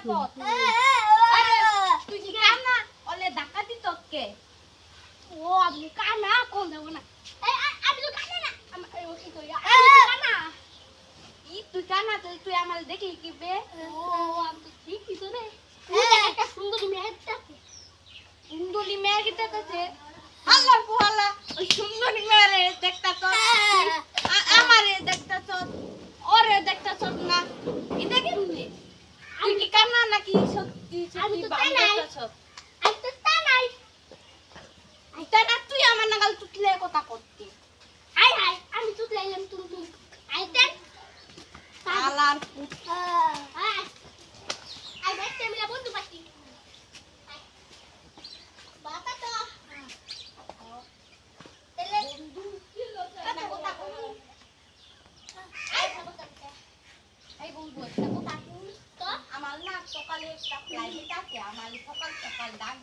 কত আরে তুই কি কানা ওলে ধাক্কা দিত কে ও আমি কানা কোন দেব না আমি তো কানা না আমি কি কই আমি তো কানা তুই কানা তুই আমার দেখলি কি বে ও আমি তো ঠিকই তো রে একটা সুন্দরী মেয়ে সুন্দরী মেয়ে কি দেখতেছে আল্লাহ আল্লাহ ওই সুন্দরী মেয়ে দেখতা তো আমারে দেখতা তো ওরে দেখতা তো না এটা কেমনে তুই কি কানা নাকি সত্যি আমি তো কানাই আমি তো কানাই আইতা না তুই আমার নাগাল তুতলে কথা করতে আই আই আমি তুতলাইলাম তুমি আইতে আলার পুতা আই দেখতে মিলা বন্ধু পাচ্ছি বাবা তো তেলে বন্ধু কি কথা কথা এই বন্ধু একটা কথা তো আমার না সকালে একটা ফ্লাইট আছে আমার সকাল সকাল ডাক